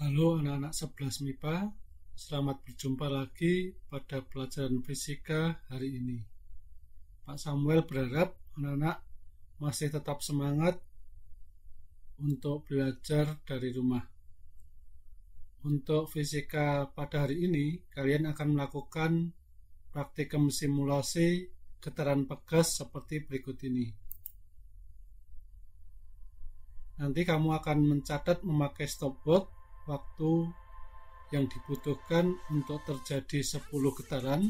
Halo anak-anak 11 MIPA, selamat berjumpa lagi pada pelajaran fisika hari ini. Pak Samuel berharap anak-anak masih tetap semangat untuk belajar dari rumah. Untuk fisika pada hari ini, kalian akan melakukan praktikum simulasi getaran pegas seperti berikut ini. Nanti kamu akan mencatat memakai stopwatch waktu yang dibutuhkan untuk terjadi 10 getaran,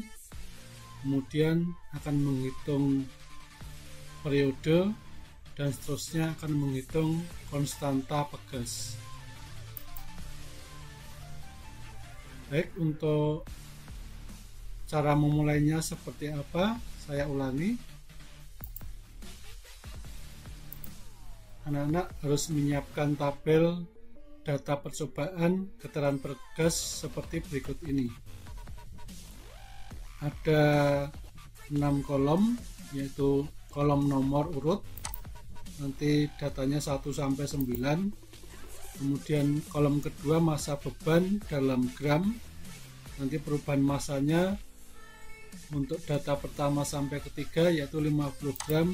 kemudian akan menghitung periode dan seterusnya akan menghitung konstanta pegas. Baik, untuk cara memulainya seperti apa, saya ulangi. Anak-anak harus menyiapkan tabel data percobaan getaran pegas seperti berikut ini. Ada 6 kolom, yaitu kolom nomor urut, nanti datanya 1 sampai 9. Kemudian kolom kedua massa beban dalam gram, nanti perubahan massanya untuk data pertama sampai ketiga yaitu 50 gram,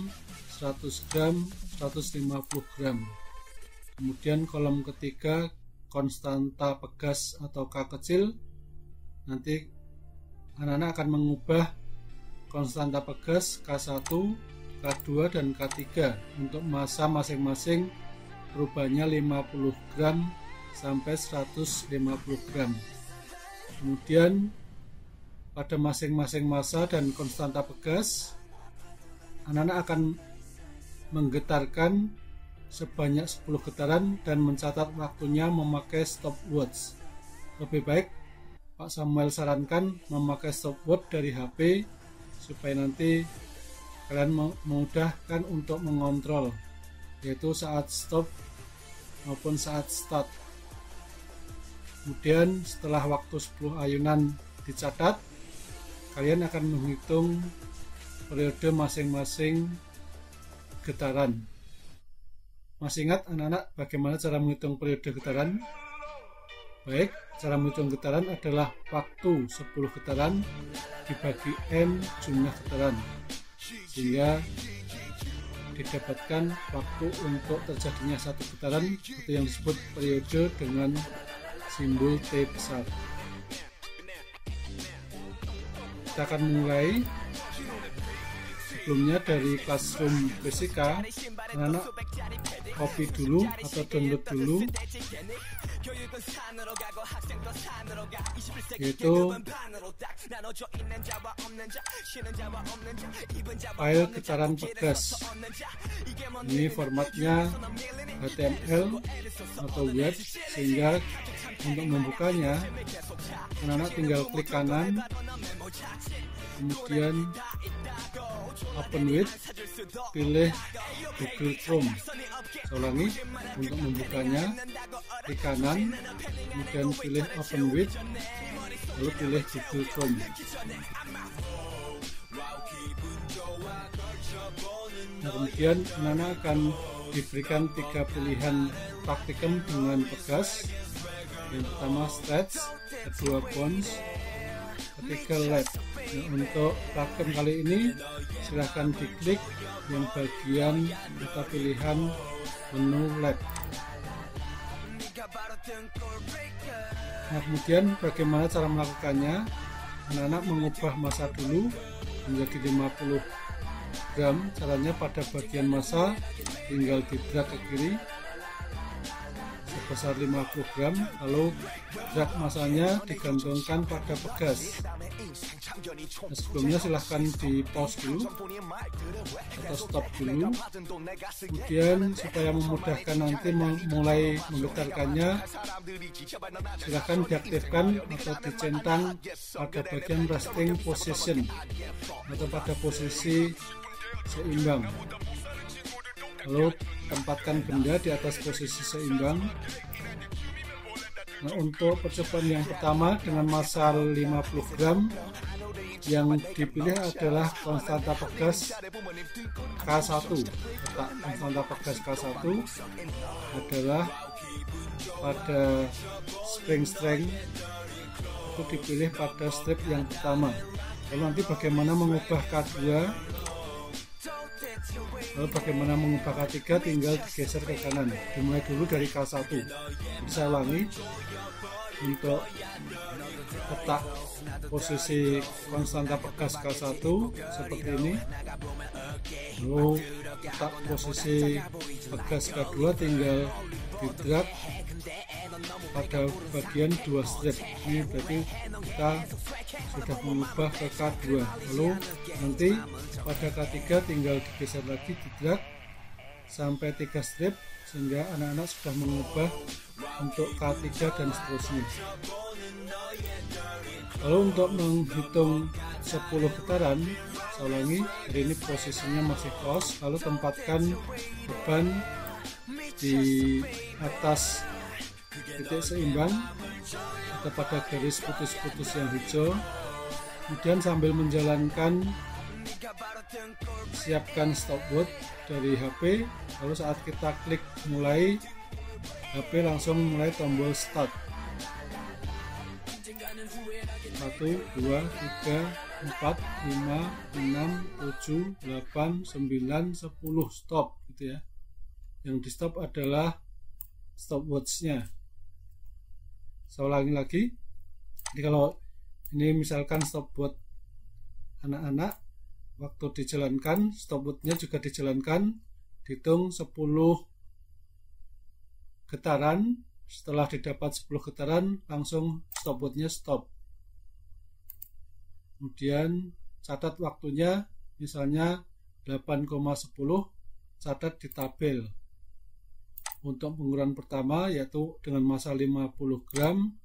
100 gram, 150 gram. Kemudian kolom ketiga konstanta pegas atau K kecil, nanti anak-anak akan mengubah konstanta pegas K1, K2 dan K3 untuk massa masing-masing perubahannya 50 gram sampai 150 gram. Kemudian pada masing-masing massa dan konstanta pegas, anak-anak akan menggetarkan sebanyak 10 getaran dan mencatat waktunya memakai stopwatch. Lebih baik Pak Samuel sarankan memakai stopwatch dari HP supaya nanti kalian memudahkan untuk mengontrol, yaitu saat stop maupun saat start. Kemudian setelah waktu 10 ayunan dicatat, kalian akan menghitung periode masing-masing getaran. Masih ingat anak-anak bagaimana cara menghitung periode getaran? Baik, cara menghitung getaran adalah waktu 10 getaran dibagi N jumlah getaran, sehingga didapatkan waktu untuk terjadinya satu getaran, itu yang disebut periode dengan simbol T besar. Kita akan mulai. Sebelumnya dari Classroom Fisika, anak-anak copy dulu atau download dulu, yaitu file getaran pegas. Ini formatnya HTML atau Word, sehingga untuk membukanya anak-anak tinggal klik kanan, kemudian open with, pilih Google Chrome. Saya ulangi, untuk membukanya klik kanan, kemudian pilih open with, lalu pilih Google Chrome. Nah, kemudian anak-anak akan diberikan 3 pilihan praktikum dengan pegas. Yang pertama stretch, kedua bounce, ketiga lap. Nah, untuk praktikum kali ini silahkan diklik yang bagian atau pilihan menu lab. Nah, kemudian bagaimana cara melakukannya? Anak-anak mengubah massa dulu menjadi 50 gram. Caranya pada bagian massa tinggal di-drag ke kiri sebesar 50 gram, lalu drag massanya digantungkan pada pegas. Nah, sebelumnya silahkan di pause dulu atau stop dulu, kemudian supaya memudahkan nanti mulai menggetarkannya, silahkan diaktifkan atau dicentang pada bagian resting position atau pada posisi seimbang. Lalu tempatkan benda di atas posisi seimbang. Nah, untuk percobaan yang pertama dengan massa 50 gram, yang dipilih adalah konstanta pegas K1. Letak konstanta pegas K1 adalah pada spring strength, itu dipilih pada strip yang pertama. Lalu nanti bagaimana mengubah K2, lalu bagaimana mengubah K3, tinggal digeser ke kanan. Dimulai dulu dari K1. Bisa ulangi. Untuk letak posisi konstanta pegas K1 seperti ini, lalu letak posisi pegas K2 tinggal di drag pada bagian 2 strip. Ini berarti kita sudah mengubah ke K2. Lalu nanti pada K3 tinggal digeser lagi di drag sampai 3 strip, sehingga anak-anak sudah mengubah untuk K3 dan seterusnya. Lalu untuk menghitung 10 getaran, saya ulangi, jadi ini posisinya masih close. Lalu tempatkan beban di atas titik seimbang atau pada garis putus-putus yang hijau. Kemudian sambil menjalankan, siapkan stopwatch dari HP. Lalu saat kita klik mulai, HP langsung mulai tombol start. 1, 2, 3, 4, 5, 6, 7, 8, 9, 10 stop gitu ya. Yang di stop adalah stopwatchnya. Saya ulangi lagi. Jadi kalau ini misalkan stopwatch anak-anak, waktu dijalankan stopwatchnya juga dijalankan, dihitung 10 getaran. Setelah didapat 10 getaran, langsung stopwatchnya stop. Kemudian catat waktunya, misalnya 8,10, catat di tabel. Untuk pengukuran pertama yaitu dengan massa 50 gram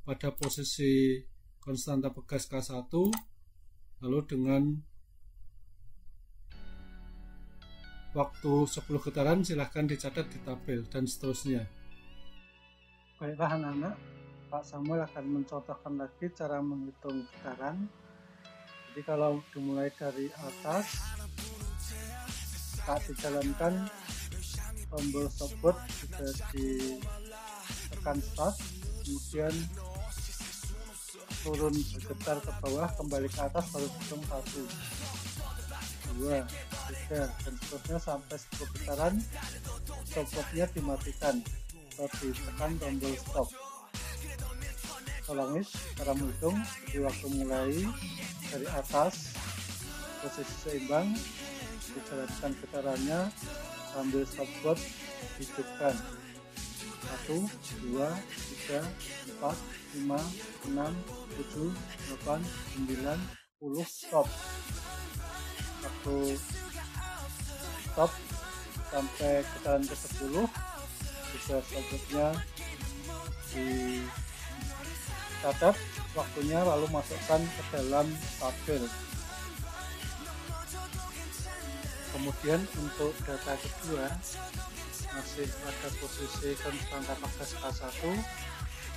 pada posisi konstanta pegas K1, lalu dengan waktu 10 getaran silahkan dicatat di tabel dan seterusnya. Baiklah anak-anak, Pak Samuel akan mencontohkan lagi cara menghitung getaran. Jadi kalau dimulai dari atas, saat dijalankan tombol stopwatch sudah ditekan start, kemudian turun bergetar ke bawah, kembali ke atas, baru hitung 1, 2, 3 dan seterusnya sampai 10 getaran. Stopwatchnya dimatikan atau ditekan tombol stop. Ulangi cara menghitung. Di waktu mulai dari atas posisi seimbang, dijalankan getarannya sambil stopwatch hidupkan. 1, 2, 3, 4, 5, 6, 7, 8, 9, 10 stop. Waktu stop sampai getaran ke 10, juga stopwatchnya dicatat waktunya, lalu masukkan ke dalam tabel. Kemudian untuk data kedua masih pada posisi konstanta pegas K1,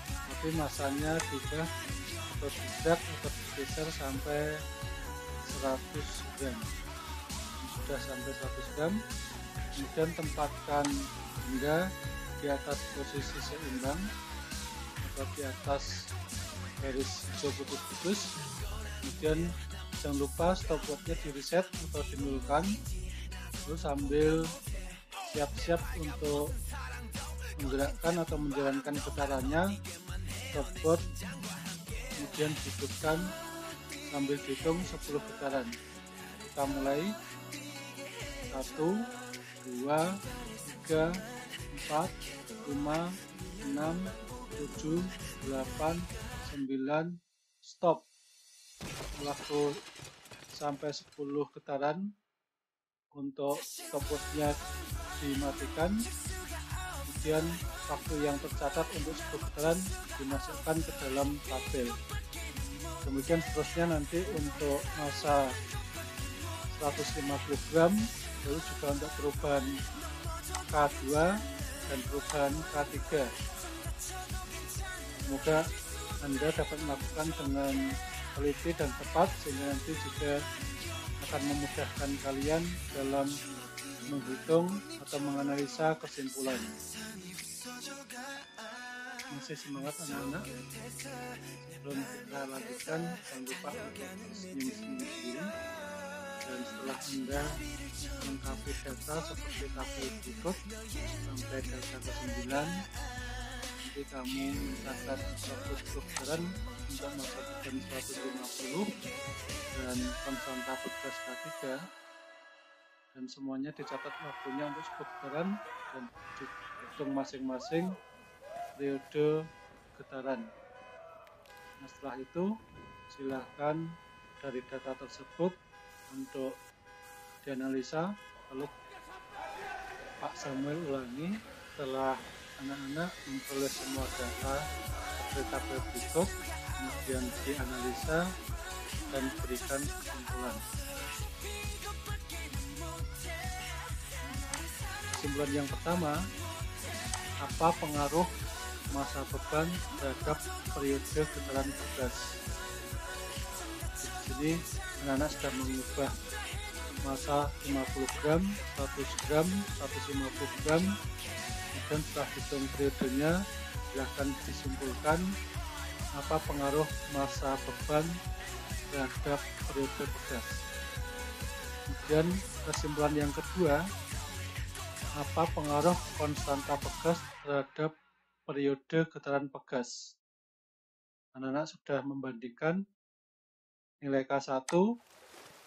tapi masanya diubah atau didrag atau digeser sampai 100 gram. Sudah sampai 100 gram, kemudian tempatkan benda di atas posisi seimbang atau di atas garis hijau putus-putus. Kemudian jangan lupa stopwatchnya di reset atau dinulkan. Terus sambil siap-siap untuk menggerakkan atau menjalankan getarannya, stopwatch kemudian dihidupkan sambil dihitung 10 getaran. Kita mulai 1, 2, 3, 4, 5, 6, 7, 8, 9, stop. waktu sampai 10 getaran untuk stopwatchnya dimatikan, kemudian waktu yang tercatat untuk 10 getaran dimasukkan ke dalam tabel. Demikian seterusnya nanti untuk massa 150 gram, lalu juga untuk perubahan K2 dan perubahan K3. Semoga Anda dapat melakukan dengan teliti dan tepat, sehingga nanti juga akan memudahkan kalian dalam menghitung atau menganalisa kesimpulan. Masih semangat anak-anak? Sebelum kita lanjutkan, jangan lupa untuk senyum-senyum dulu. Dan setelah Anda melengkapi data seperti tabel berikut sampai data ke-9, nanti kamu mencatat 100 getaran untuk massa beban 150 dan konstanta pegas K3, dan semuanya dicatat waktunya untuk 10 getaran dan dihitung masing-masing periode getaran. Nah, setelah itu silahkan dari data tersebut untuk dianalisa, lalu Pak Samuel ulangi setelah anak-anak memperoleh semua data seperti tabel berikut, kemudian dianalisa dan berikan kesimpulan. Kesimpulan yang pertama, apa pengaruh massa beban terhadap periode getaran pegas? Di sini anak-anak sudah mengubah massa 50 gram, 100 gram, 150 gram, dan setelah hitung periodenya silahkan disimpulkan apa pengaruh massa beban terhadap periode pegas. Kemudian kesimpulan yang kedua, apa pengaruh konstanta pegas terhadap periode getaran pegas? Anak-anak sudah membandingkan nilai K1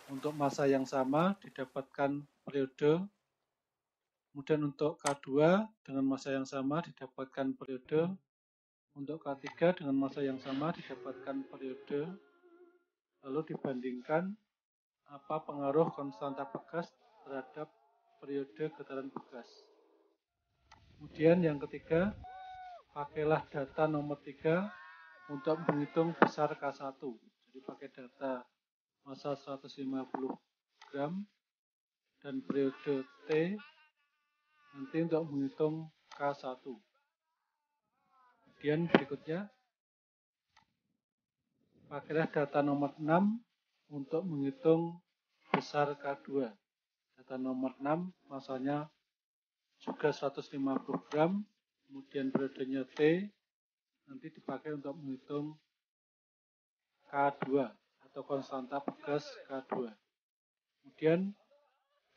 untuk massa yang sama didapatkan periode, kemudian untuk K2 dengan massa yang sama didapatkan periode, untuk K3 dengan massa yang sama didapatkan periode, lalu dibandingkan apa pengaruh konstanta pegas terhadap periode getaran pegas. Kemudian yang ketiga, pakailah data nomor 3 untuk menghitung besar K1. Jadi pakai data massa 150 gram dan periode T nanti untuk menghitung K1. Kemudian berikutnya, pakailah data nomor 6 untuk menghitung besar K2. Data nomor 6 massanya juga 150 gram, kemudian periodenya T nanti dipakai untuk menghitung K2 atau konstanta pegas K2. Kemudian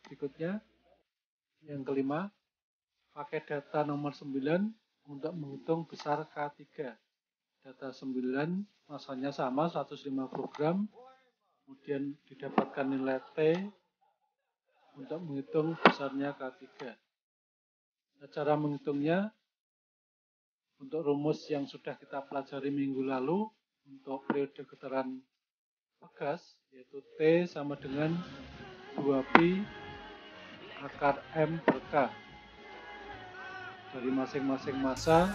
berikutnya, yang kelima, pakai data nomor 9 untuk menghitung besar K3. Data 9 masanya sama 150 gram, kemudian didapatkan nilai T untuk menghitung besarnya K3. Nah, cara menghitungnya untuk rumus yang sudah kita pelajari minggu lalu untuk periode getaran pegas, yaitu T sama dengan 2pi akar M per K dari masing-masing massa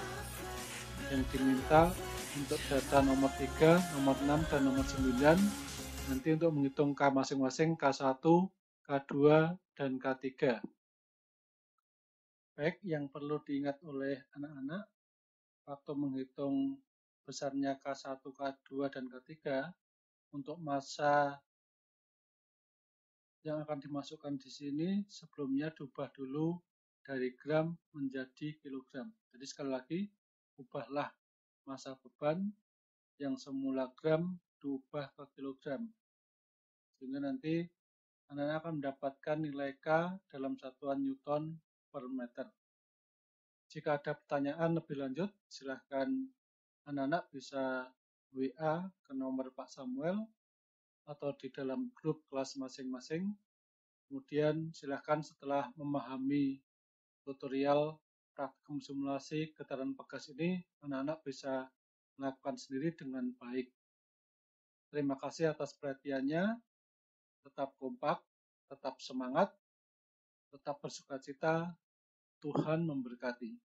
yang diminta untuk data nomor 3, nomor 6, dan nomor 9, nanti untuk menghitung K masing-masing, K1, K2, dan K3. Baik, yang perlu diingat oleh anak-anak waktu menghitung besarnya K1, K2, dan K3, untuk massa yang akan dimasukkan di sini sebelumnya diubah dulu dari gram menjadi kilogram. Jadi sekali lagi, ubahlah massa beban yang semula gram diubah ke kilogram. Sehingga nanti anak-anak akan mendapatkan nilai K dalam satuan Newton per meter. Jika ada pertanyaan lebih lanjut, silahkan anak-anak bisa WA ke nomor Pak Samuel atau di dalam grup kelas masing-masing. Kemudian silahkan setelah memahami tutorial praktikum simulasi getaran pegas ini, anak-anak bisa melakukan sendiri dengan baik. Terima kasih atas perhatiannya. Tetap kompak, tetap semangat, tetap bersukacita. Tuhan memberkati.